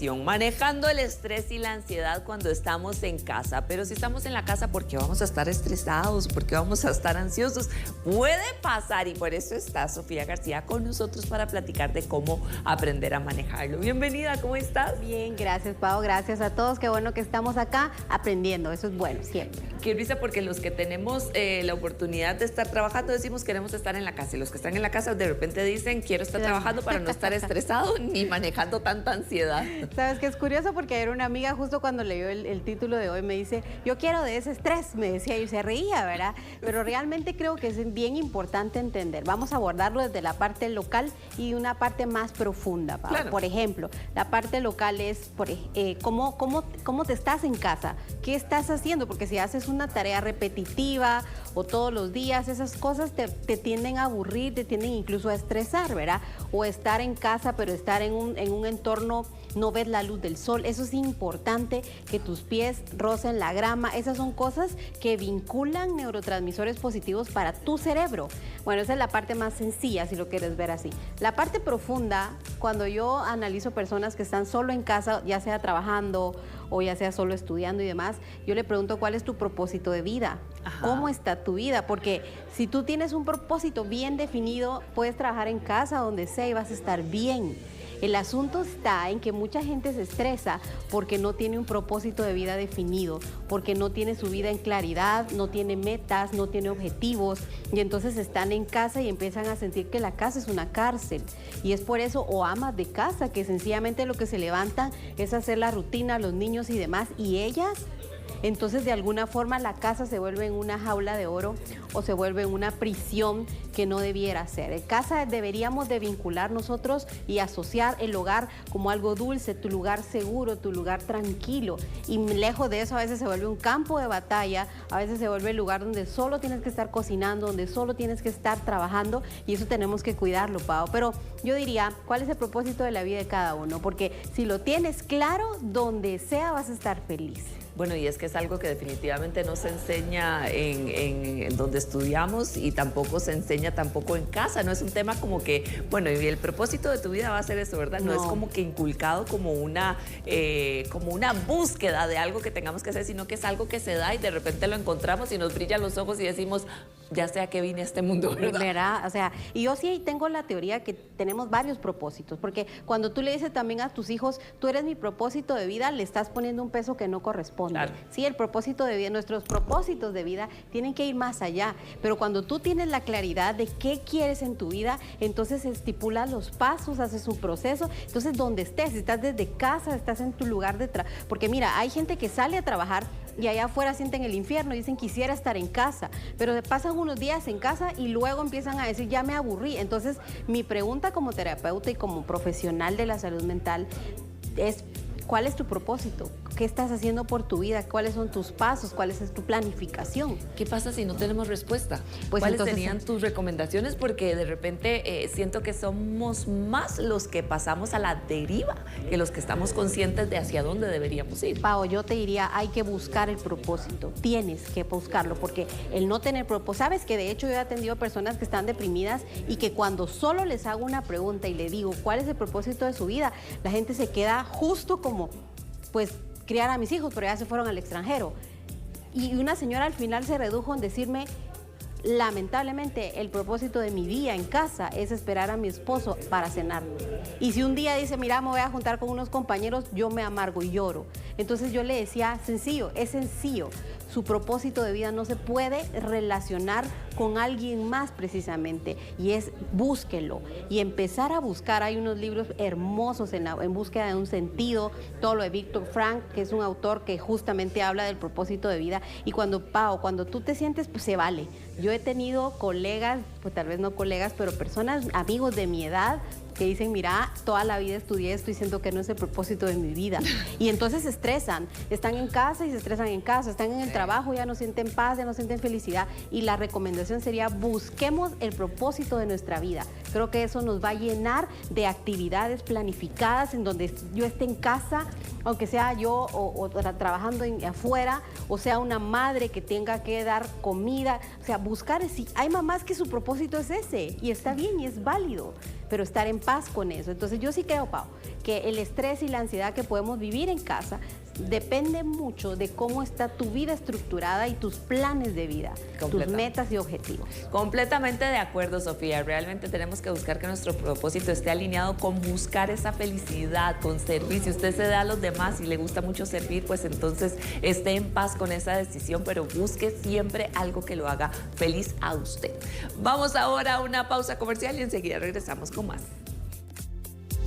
conversación, manejando el estrés y la ansiedad cuando estamos en casa. Pero si estamos en la casa, ¿por qué vamos a estar estresados? ¿Por qué vamos a estar ansiosos? Puede pasar, y por eso está Sofía García con nosotros para platicar de cómo aprender a manejarlo. Bienvenida, ¿cómo estás? Bien, gracias, Pau. Gracias a todos. Qué bueno que estamos acá aprendiendo. Eso es bueno, siempre. Qué risa, porque los que tenemos la oportunidad de estar trabajando decimos queremos estar en la casa, y los que están en la casa de repente dicen quiero estar trabajando para no estar estresado ni manejando tanta ansiedad. Sabes que es curioso porque era una amiga justo cuando leyó el título de hoy me dice, yo quiero de ese estrés, me decía, y se reía, ¿verdad? Pero realmente creo que es bien importante entender. Vamos a abordarlo desde la parte local y una parte más profunda, Pau. Claro. Por ejemplo, la parte local es cómo te estás en casa, qué estás haciendo, porque si haces una tarea repetitiva o todos los días, esas cosas te tienden a aburrir, te tienden incluso a estresar, ¿verdad? O estar en casa, pero estar en un entorno, no ves la luz del sol. Eso es importante, que tus pies rocen la grama. Esas son cosas que vinculan neurotransmisores positivos para tu cerebro. Bueno, esa es la parte más sencilla, si lo quieres ver así. La parte profunda, cuando yo analizo personas que están solo en casa, ya sea trabajando o ya sea solo estudiando y demás, yo le pregunto cuál es tu propósito de vida. Ajá. ¿Cómo está tu vida? Porque si tú tienes un propósito bien definido, puedes trabajar en casa, donde sea, y vas a estar bien. El asunto está en que mucha gente se estresa porque no tiene un propósito de vida definido, porque no tiene su vida en claridad, no tiene metas, no tiene objetivos, y entonces están en casa y empiezan a sentir que la casa es una cárcel. Y es por eso, o amas de casa, que sencillamente lo que se levantan es hacer la rutina, los niños y demás, y ellas... Entonces, de alguna forma, la casa se vuelve en una jaula de oro o se vuelve en una prisión que no debiera ser. En casa deberíamos de vincular nosotros y asociar el hogar como algo dulce, tu lugar seguro, tu lugar tranquilo. Y lejos de eso, a veces se vuelve un campo de batalla, a veces se vuelve el lugar donde solo tienes que estar cocinando, donde solo tienes que estar trabajando, y eso tenemos que cuidarlo, Pau. Pero yo diría, ¿cuál es el propósito de la vida de cada uno? Porque si lo tienes claro, donde sea vas a estar feliz. Bueno, y es que es algo que definitivamente no se enseña en donde estudiamos, y tampoco se enseña tampoco en casa. No es un tema como que, bueno, y el propósito de tu vida va a ser eso, ¿verdad? No es como que inculcado como una búsqueda de algo que tengamos que hacer, sino que es algo que se da y de repente lo encontramos y nos brillan los ojos y decimos, ya sé a qué vine a este mundo, ¿verdad? ¿Verdad? O sea, y yo sí tengo la teoría que tenemos varios propósitos, porque cuando tú le dices también a tus hijos, tú eres mi propósito de vida, le estás poniendo un peso que no corresponde. Claro. Sí, el propósito de vida, nuestros propósitos de vida tienen que ir más allá, pero cuando tú tienes la claridad de qué quieres en tu vida, entonces estipulas los pasos, haces un proceso. Entonces, donde estés, si estás desde casa, estás en tu lugar de trabajo, porque mira, hay gente que sale a trabajar y allá afuera sienten el infierno, dicen quisiera estar en casa, pero se pasan unos días en casa y luego empiezan a decir ya me aburrí. Entonces, mi pregunta como terapeuta y como profesional de la salud mental es, ¿cuál es tu propósito? ¿Qué estás haciendo por tu vida? ¿Cuáles son tus pasos? ¿Cuál es tu planificación? ¿Qué pasa si no tenemos respuesta? Pues ¿cuáles entonces, serían tus recomendaciones? Porque de repente siento que somos más los que pasamos a la deriva que los que estamos conscientes de hacia dónde deberíamos ir. Pau, yo te diría, hay que buscar el propósito. Tienes que buscarlo, porque el no tener propósito... Sabes que de hecho yo he atendido personas que están deprimidas y que cuando solo les hago una pregunta y le digo cuál es el propósito de su vida, la gente se queda justo como, pues, criar a mis hijos, pero ya se fueron al extranjero. Y una señora al final se redujo en decirme, lamentablemente, el propósito de mi día en casa es esperar a mi esposo para cenar. Y si un día dice, mira, me voy a juntar con unos compañeros, yo me amargo y lloro. Entonces yo le decía, sencillo, es sencillo. Su propósito de vida no se puede relacionar con alguien más precisamente, y es búsquelo y empezar a buscar. Hay unos libros hermosos en búsqueda de un sentido, todo lo de Víctor Frank, que es un autor que justamente habla del propósito de vida. Y cuando tú te sientes, pues se vale. Yo he tenido colegas, pues tal vez no colegas, pero personas, amigos de mi edad, que dicen, mira, toda la vida estudié esto y siento que no es el propósito de mi vida. Y entonces se estresan, están en casa y se estresan en casa, están en el trabajo, ya no sienten paz, ya no sienten felicidad. Y la recomendación sería, busquemos el propósito de nuestra vida. Creo que eso nos va a llenar de actividades planificadas en donde yo esté en casa, aunque sea yo o trabajando afuera, o sea una madre que tenga que dar comida. O sea, buscar, si hay mamás que su propósito es ese, y está bien y es válido, pero estar en paz con eso. Entonces yo sí creo, Pau, que el estrés y la ansiedad que podemos vivir en casa depende mucho de cómo está tu vida estructurada y tus planes de vida, tus metas y objetivos. Completamente de acuerdo, Sofía. Realmente tenemos que buscar que nuestro propósito esté alineado con buscar esa felicidad, con servir. Si usted se da a los demás y le gusta mucho servir, pues entonces esté en paz con esa decisión, pero busque siempre algo que lo haga feliz a usted. Vamos ahora a una pausa comercial y enseguida regresamos con más.